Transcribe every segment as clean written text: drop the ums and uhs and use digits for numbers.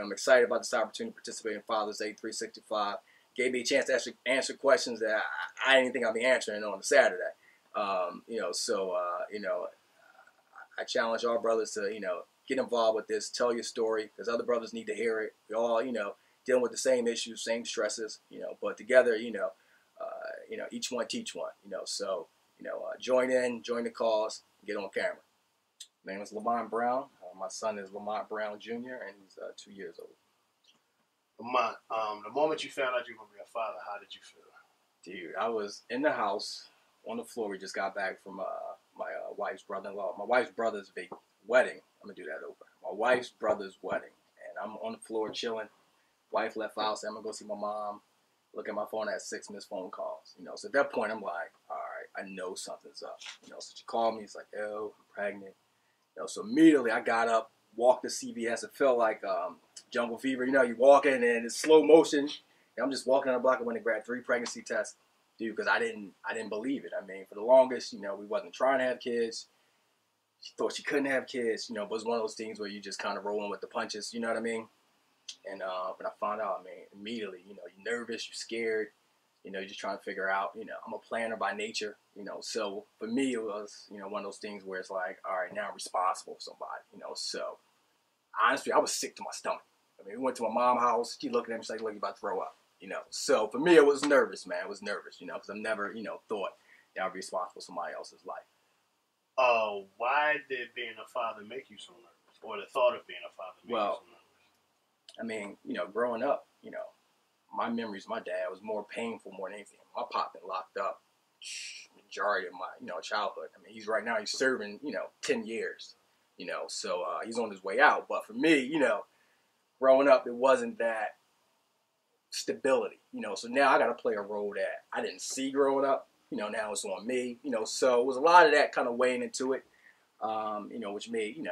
I'm excited about this opportunity to participate in Father's Day 365. Gave me a chance to actually answer questions that I didn't think I'd be answering on a Saturday. I challenge all brothers to, get involved with this, tell your story, because other brothers need to hear it. We all, dealing with the same issues, same stresses, but together, each one teach one, join in, join the cause, get on camera. My name is Lamont Brown. My son is Lamont Brown Jr., and he's 2 years old. Lamont, the moment you found out you were going to be a father, how did you feel? Dude, I was in the house on the floor. We just got back from my wife's brother-in-law. My wife's brother's big wedding. I'm going to do that over. My wife's brother's wedding. And I'm on the floor chilling. Wife left out, said I'm going to go see my mom. Look at my phone, I had 6 missed phone calls. So at that point, I'm like, all right, I know something's up. So she called me. It's like, yo, I'm pregnant. So immediately I got up, walked to CVS. It felt like jungle fever. You walk in and it's slow motion. And I'm just walking on the block. I went and grabbed 3 pregnancy tests, dude, because I didn't believe it. I mean, for the longest, we wasn't trying to have kids. She thought she couldn't have kids, but it was one of those things where you just kind of rolling with the punches, you know what I mean? And when I found out, immediately, you're nervous, you're scared, you're just trying to figure out, I'm a planner by nature, so for me it was, one of those things where it's like, all right, now I'm responsible for somebody, so honestly, I was sick to my stomach. We went to my mom's house, she looked at me, she's like, look, you're about to throw up, so for me it was nervous, man, it was nervous, because I've never, thought that I'd be responsible for somebody else's life. Why did being a father make you so nervous, or the thought of being a father make you so nervous? Growing up, my memories of my dad was more painful more than anything. My pop been locked up majority of my, childhood. He's right now, he's serving, 10 years, so he's on his way out. But for me, growing up, it wasn't that stability, so now I got to play a role that I didn't see growing up, now it's on me, so it was a lot of that kind of weighing into it, which made,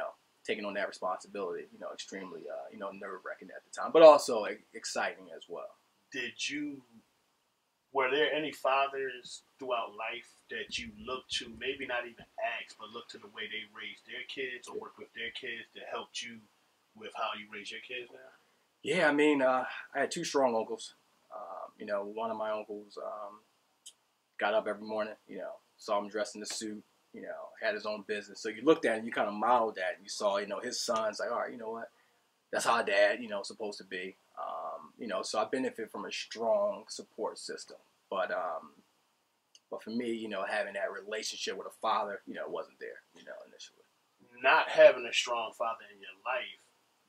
taking on that responsibility, extremely, nerve-wracking at the time, but also exciting as well. Were there any fathers throughout life that you looked to, maybe not even ask, but look to the way they raised their kids or work with their kids that helped you with how you raise your kids now? Yeah, I had 2 strong uncles. One of my uncles got up every morning, saw him dressed in a suit, had his own business. So you looked at him, you kind of modeled that, and you saw, his son's like, all right, you know what? That's how dad, supposed to be. So I benefit from a strong support system. But for me, having that relationship with a father, wasn't there, initially. Not having a strong father in your life,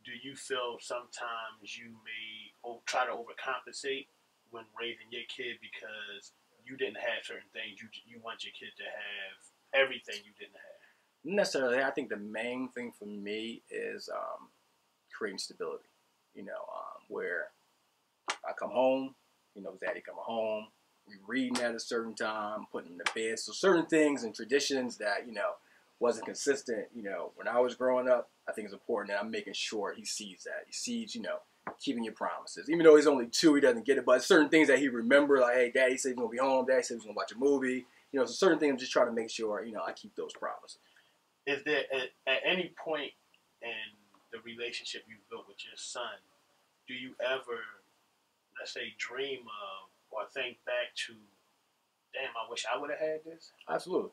do you feel sometimes you may try to overcompensate when raising your kid because you didn't have certain things? You want your kid to have everything you didn't have? Necessarily. I think the main thing for me is creating stability. Where I come home, daddy coming home, we reading at a certain time, putting him to bed. So certain things and traditions that, wasn't consistent, when I was growing up, I think it's important that I'm making sure he sees that. He sees, keeping your promises. Even though he's only 2, he doesn't get it, but certain things that he remember, like, hey, daddy said he's going to be home, daddy said he's going to watch a movie. So certain things I'm just trying to make sure, I keep those promises. Is there, at any point in the relationship you've built with your son, do you ever, let's say, dream of or think back to, damn, I wish I would have had this? Absolutely.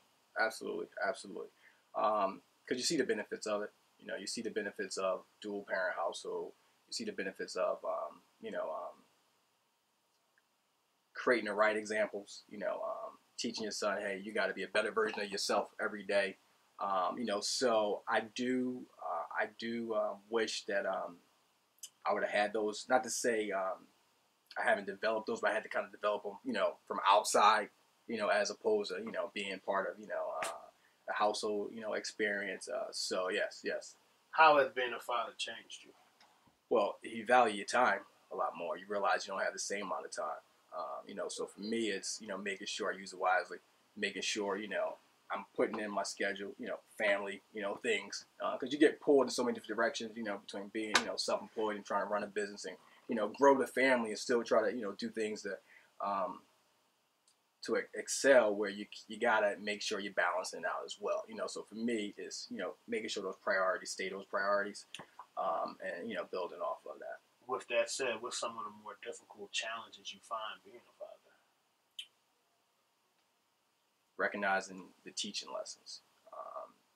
Because you see the benefits of it. You see the benefits of dual parent household. You see the benefits of, creating the right examples, teaching your son, hey, you got to be a better version of yourself every day. So I do wish that I would have had those. Not to say I haven't developed those, but I had to kind of develop them, from outside, as opposed to, being part of, the household, experience. So yes. How has being a father changed you? Well, you value your time a lot more. You realize you don't have the same amount of time. So for me, it's, making sure I use it wisely, making sure, I'm putting in my schedule, family, things, because you get pulled in so many different directions, between being, self-employed and trying to run a business and, grow the family and still try to, do things to excel, where you gotta make sure you're balancing it out as well. So for me, it's, making sure those priorities stay those priorities. and building off of that. With that said, what's some of the more difficult challenges you find being a father? Recognizing the teaching lessons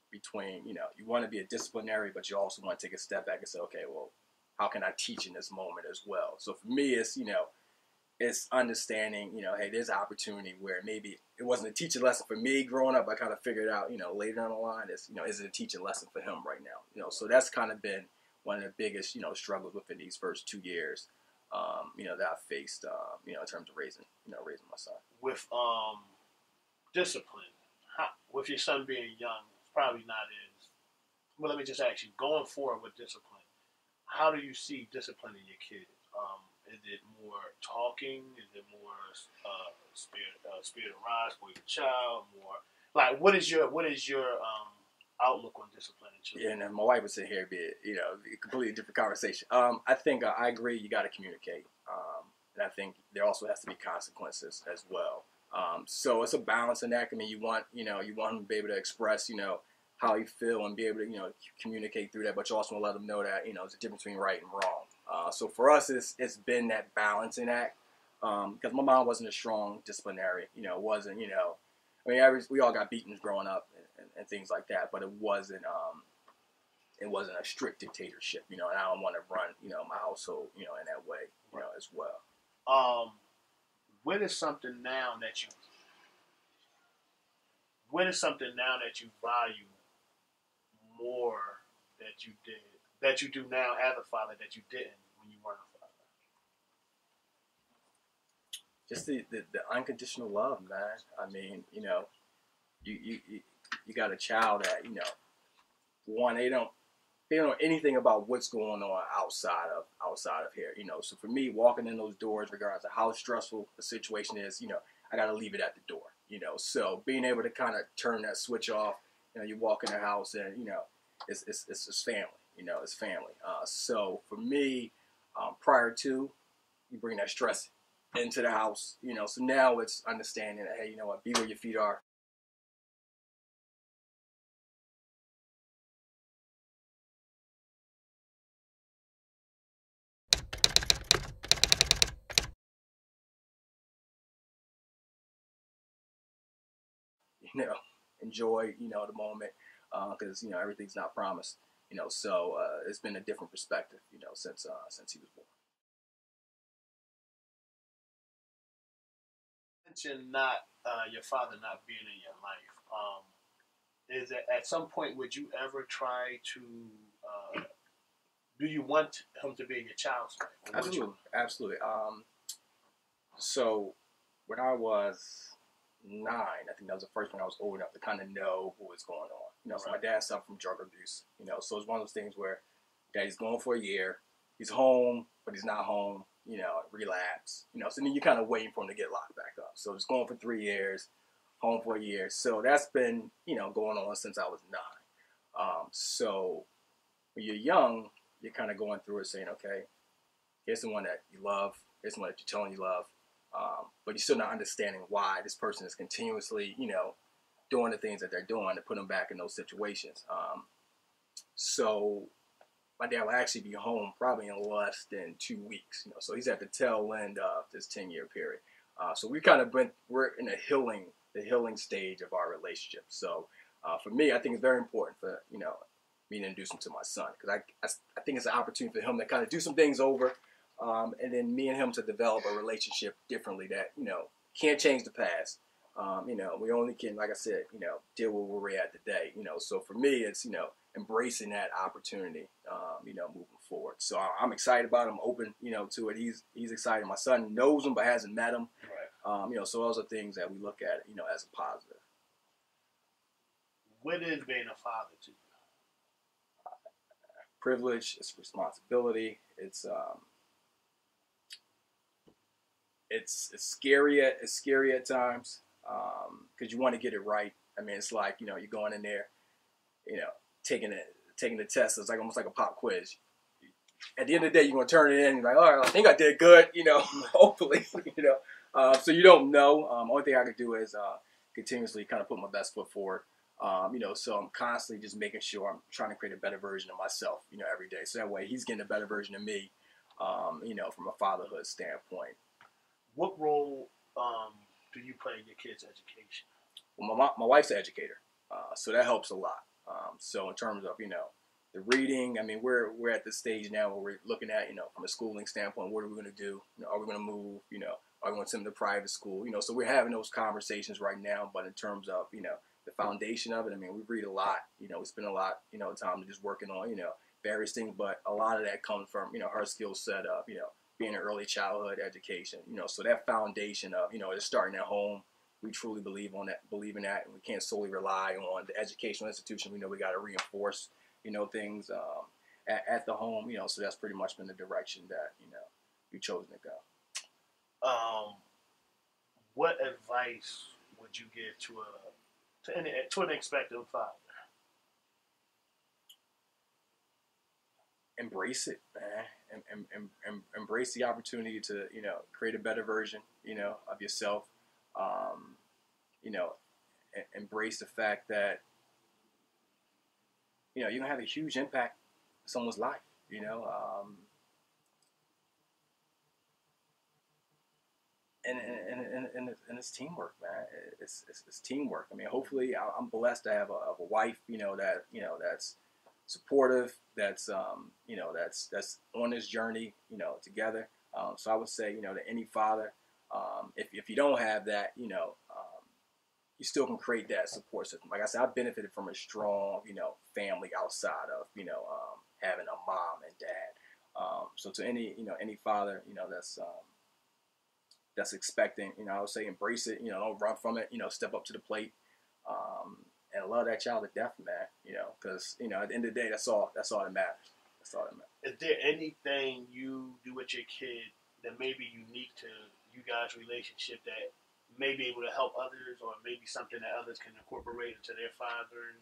between, you want to be a disciplinary, but you also want to take a step back and say, okay, well, how can I teach in this moment as well? So for me, it's understanding, hey, there's an opportunity where maybe it wasn't a teaching lesson for me growing up. I kind of figured out, later down the line, is it a teaching lesson for him right now? So that's kind of been one of the biggest, struggles within these first 2 years, that I've faced, in terms of raising my son. With discipline, with your son being young, it's probably not as, well, let me just ask you, going forward with discipline, how do you see disciplining your kids? Is it more talking? Is it more spirit of rise for your child? More like what is your outlook on disciplining children? Yeah, and my wife would sit here and be a completely different conversation. I think I agree. You got to communicate, and I think there also has to be consequences as well. So it's a balancing act. I mean, you want him to be able to express how you feel and be able to communicate through that, but you also want to let them know that there's a difference between right and wrong. So for us, it's been that balancing act, because my mom wasn't a strong disciplinary. Wasn't I mean, we all got beatings growing up and things like that, but it wasn't a strict dictatorship. And I don't want to run my household in that way as well. What is something now that you value more that you do now as a father that you didn't when you weren't a father? Just the unconditional love, man. I mean, you got a child that one, they don't know anything about what's going on outside of here. So for me, walking in those doors, regardless of how stressful the situation is, I got to leave it at the door. So being able to kind of turn that switch off, you walk in the house and it's family. It's family. So for me, prior to, you bring that stress into the house. So now it's understanding that, hey, what, be where your feet are. Enjoy, the moment, because, everything's not promised, so it's been a different perspective, since he was born. You mentioned your father not being in your life. Is it, at some point, would you ever try to, do you want him to be in your child's life? Absolutely. So when I was 9, I think that was the first one I was old enough to kind of know what was going on. So my dad suffered from drug abuse. So it's one of those things where daddy's gone for a year, he's home, but he's not home. Relapse. So then you're kind of waiting for him to get locked back up. So it's going for 3 years, home for a year. So that's been going on since I was 9. So when you're young, you're kind of going through it, saying, okay, here's the one that you love, here's the one that you're telling you love. But you're still not understanding why this person is continuously, doing the things that they're doing to put them back in those situations. So my dad will actually be home probably in less than 2 weeks. So he's at the tail end of this 10-year period. So we're in the healing stage of our relationship. So for me, I think it's very important for me to introduce him to my son, because I think it's an opportunity for him to kind of do some things over. And then me and him to develop a relationship differently that, can't change the past. We only can, like I said, deal with where we're at today. So for me, it's, embracing that opportunity, moving forward. So I'm excited about him, open, to it. He's excited. My son knows him, but hasn't met him. Right. So those are things that we look at, as a positive. What is being a father to you? Privilege, it's responsibility, it's scary at times, because you want to get it right. I mean, it's like, you're going in there, taking the test. It's like almost like a pop quiz. At the end of the day, you're going to turn it in and you're like, all right, I think I did good, hopefully, so you don't know. Only thing I could do is continuously kind of put my best foot forward, So I'm constantly just making sure I'm trying to create a better version of myself, every day. So that way he's getting a better version of me, from a fatherhood standpoint. What role do you play in your kids' education? Well, my wife's an educator, so that helps a lot. So in terms of, the reading, I mean, we're at this stage now where we're looking at, from a schooling standpoint, what are we going to do? Are we going to move? Are we going to send them to private school? So we're having those conversations right now. But in terms of, the foundation of it, I mean, we read a lot. We spend a lot, time just working on, various things. But a lot of that comes from, her skill set of, being an early childhood education. So that foundation of, it's starting at home. We truly believe in that, and we can't solely rely on the educational institution. We know we got to reinforce, things at the home. So that's pretty much been the direction that we've chosen to go. What advice would you give to an expectant father? Embrace it, man. Embrace the opportunity to create a better version of yourself. Embrace the fact that you're gonna have a huge impact on someone's life. And it's teamwork, man. It's teamwork. I mean, hopefully, I'm blessed to have a wife, that's supportive, that's that's on this journey, together. So I would say, to any father, if you don't have that, you still can create that support system. Like I said, I benefited from a strong, family outside of, having a mom and dad. So to any father, that's expecting, I would say embrace it, don't run from it, step up to the plate, and love that child to death, man, because, at the end of the day, that's all that matters. That's all that matters. Is there anything you do with your kid that may be unique to you guys' relationship that may be able to help others, or maybe something that others can incorporate into their father?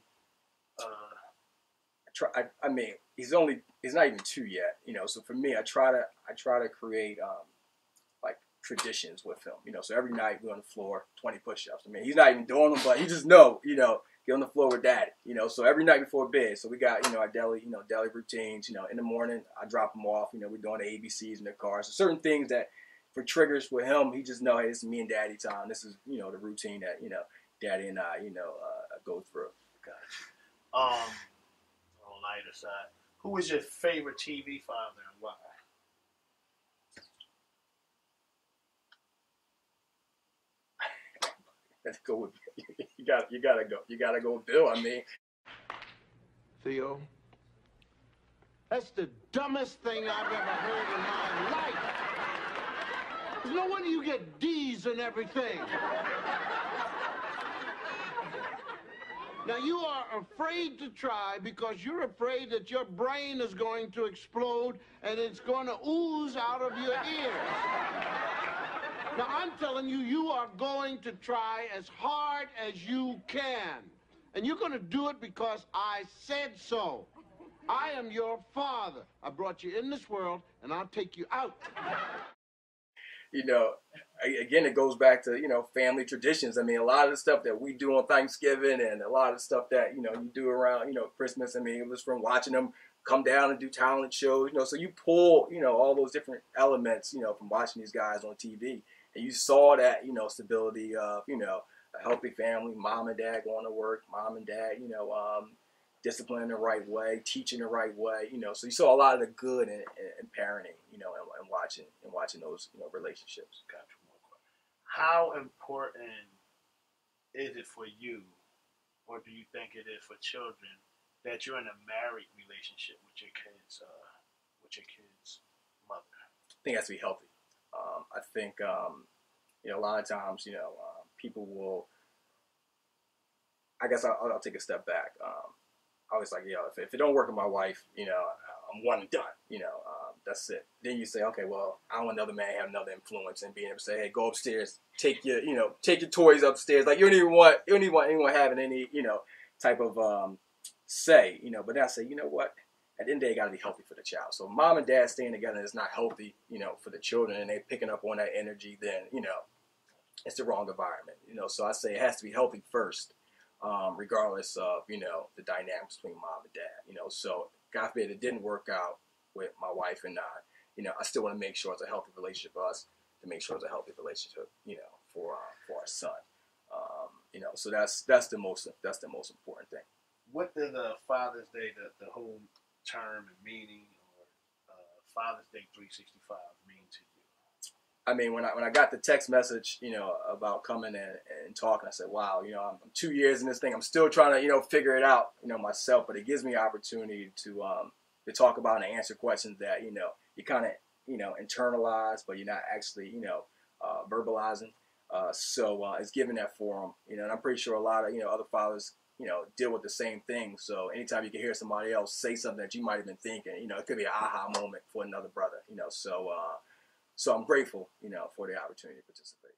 I mean, he's not even 2 yet, so for me, I try to create, like traditions with him, so every night we're on the floor, 20 push-ups. I mean, he's not even doing them, but he just know, get on the floor with daddy, so every night before bed. So we got, our daily routines, in the morning, I drop him off, we're doing the ABCs in the car. So certain things that, for triggers with him, he just know, hey, this is me and daddy time. This is, the routine that, daddy and I, go through. Gotcha. On lighter side, who is your favorite TV father and why? Let's go with you gotta go with Bill. I mean, Theo, that's the dumbest thing I've ever heard in my life. There's no wonder you get D's and everything. Now, you are afraid to try because you're afraid that your brain is going to explode and it's going to ooze out of your ears. Now, I'm telling you, you are going to try as hard as you can. And you're going to do it because I said so. I am your father. I brought you in this world, and I'll take you out. Again, it goes back to, family traditions. I mean, a lot of the stuff that we do on Thanksgiving and a lot of stuff that, you do around, Christmas. I mean, it was from watching them come down and do talent shows, so you pull, all those different elements, from watching these guys on TV. And you saw that, stability of, a healthy family, mom and dad going to work, mom and dad, disciplining the right way, teaching the right way, So you saw a lot of the good in parenting, and watching those, relationships. Gotcha. How important is it for you, or do you think it is for children, that you're in a married relationship with your kid's mother? I think it has to be healthy. I think, a lot of times, people will, I guess I'll take a step back. I was like, if it don't work with my wife, I'm one and done, that's it. Then you say, okay, well, I don't want another man to have another influence and being able to say, hey, go upstairs, take your toys upstairs. Like, you don't even want anyone having any, type of, say, but then I say, you know what? At the end of the day, it got to be healthy for the child. So mom and dad staying together is not healthy, for the children, and they're picking up on that energy, then, it's the wrong environment, So I say it has to be healthy first. regardless of, the dynamics between mom and dad, so God forbid it didn't work out with my wife and I still want to make sure it's a healthy relationship for us, to make sure it's a healthy relationship, for our son. So that's the most important thing. What does Father's Day, the whole term and meaning, or Father's Day 365 mean to you? I mean, when I got the text message, about coming and talking, I said, wow, I'm 2 years in this thing. I'm still trying to, figure it out, myself. But it gives me an opportunity to talk about and answer questions that, you kind of, internalize, but you're not actually, verbalizing. So it's giving that forum, and I'm pretty sure a lot of, other fathers, deal with the same thing. So anytime you can hear somebody else say something that you might have been thinking, it could be an aha moment for another brother, so I'm grateful, for the opportunity to participate.